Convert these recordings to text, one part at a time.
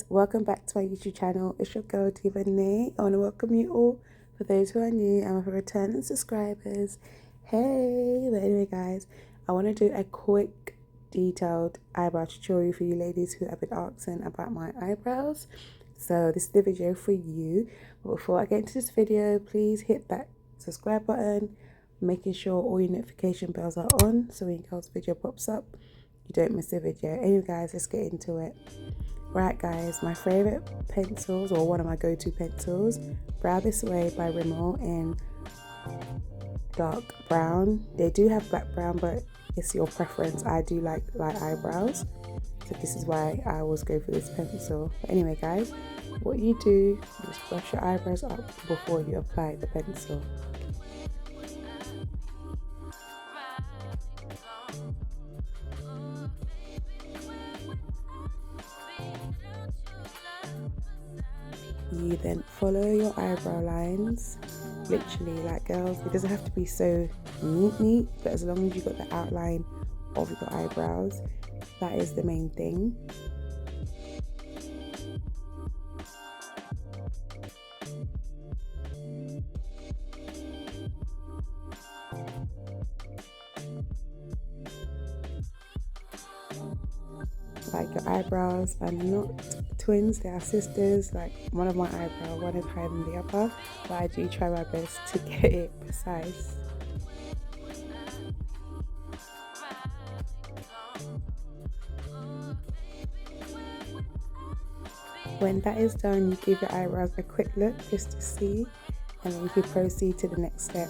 welcome back to my YouTube channel. It's your girl Diva. I want to welcome you all. For those who are new and for returning subscribers, hey. But anyway guys, I want to do a quick detailed eyebrow tutorial for you ladies who have been asking about my eyebrows. So this is the video for you. But before I get into this video, please hit that subscribe button, making sure all your notification bells are on so when girls video pops up you don't miss a video. Anyway guys, let's get into it. Right guys, my favorite pencils, or one of my go-to pencils, Brow This Way by Rimmel in dark brown. They do have black brown, but it's your preference. I do like light eyebrows, so this is why I always go for this pencil. But anyway guys, what you do is brush your eyebrows up before you apply the pencil. You then follow your eyebrow lines, literally, like girls, it doesn't have to be so neat, but as long as you got the outline of your eyebrows, that is the main thing. Like your eyebrows are not twins, they are sisters. Like one of my eyebrows, one is higher than the other, but I do try my best to get it precise. When that is done, you give your eyebrows a quick look just to see, and then you can proceed to the next step,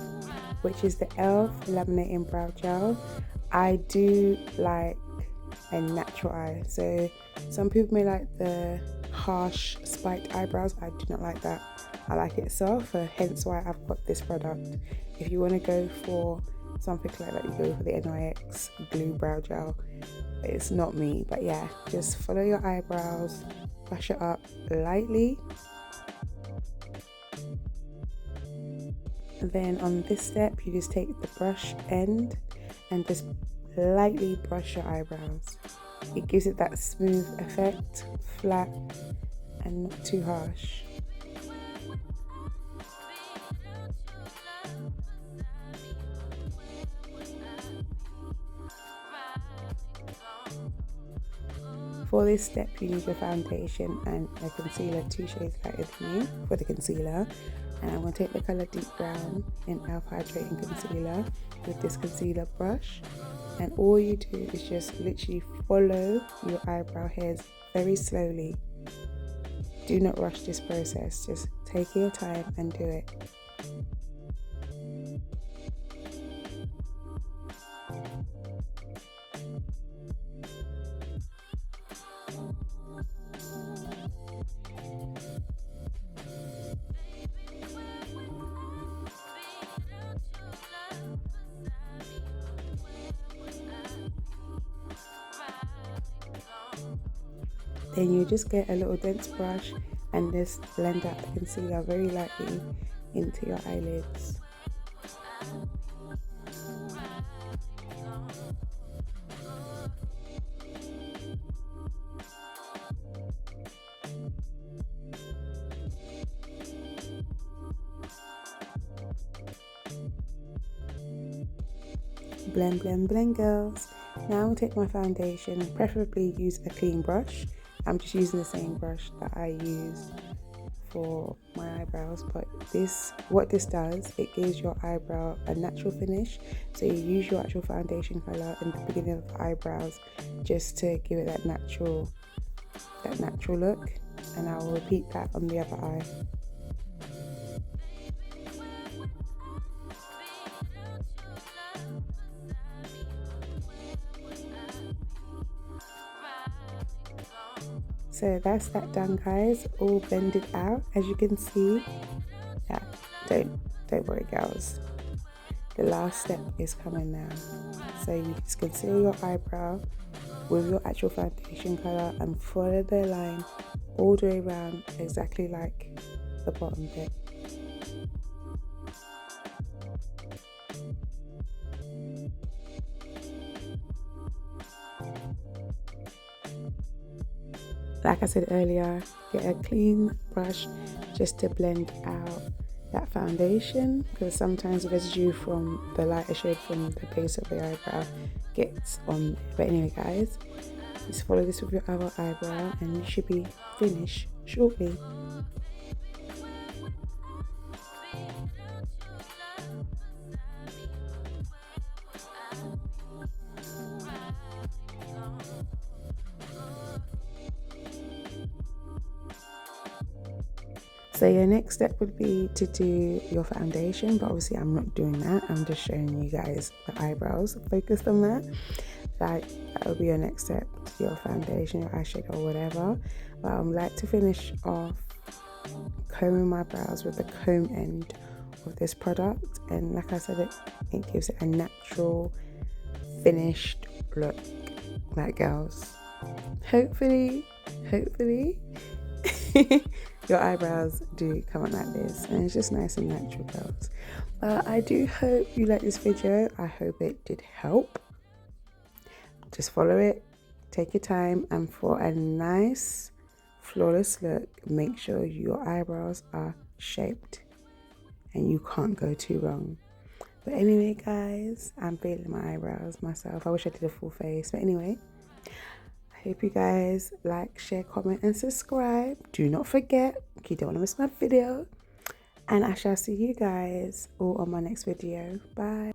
which is the e.l.f. laminating brow gel. I do like a natural eye, so some people may like the harsh spiked eyebrows. I do not like that. I like it soft, hence why I've got this product. If you want to go for something like that, you go for the NYX glue brow gel. It's not me, but yeah, just follow your eyebrows, brush it up lightly, and then on this step you just take the brush end and just lightly brush your eyebrows. It gives it that smooth effect, flat and not too harsh. For this step you need your foundation and a concealer 2 shades lighter than me for the concealer, and I'm going to take the colour Deep Brown in e.l.f. Hydrating Concealer with this concealer brush, and all you do is just literally follow your eyebrow hairs very slowly. Do not rush this process, just take your time and do it. Then you just get a little dense brush and just blend out the concealer very lightly into your eyelids. Blend, blend, blend girls. Now I'll take my foundation and preferably use a clean brush. I'm just using the same brush that I use for my eyebrows, but what this does, it gives your eyebrow a natural finish. So you use your actual foundation color in the beginning of the eyebrows just to give it that natural look, and I will repeat that on the other eye. So that's that done guys, all blended out as you can see. Yeah, don't worry girls, the last step is coming now. So you just conceal your eyebrow with your actual foundation color and follow the line all the way around exactly like the bottom bit. like I said earlier, get a clean brush just to blend out that foundation, because sometimes the residue from the lighter shade from the base of the eyebrow gets on there. But anyway guys, just follow this with your other eyebrow and you should be finished shortly. So your next step would be to do your foundation, but obviously I'm not doing that. I'm just showing you guys the eyebrows, focused on that. Like, that would be your next step, your foundation, your eyeshadow or whatever. But I would like to finish off combing my brows with the comb end of this product. And like I said, it gives it a natural, finished look, like girls. Hopefully, your eyebrows do come out like this, and it's just nice and natural, girls. I do hope you like this video. I hope it did help. Just follow it, take your time, and for a nice flawless look, make sure your eyebrows are shaped and you can't go too wrong. But anyway guys, I'm feeling my eyebrows myself. I wish I did a full face, but anyway, I hope you guys like, share, comment and subscribe. Do not forget, you don't want to miss my video, and I shall see you guys all on my next video. Bye.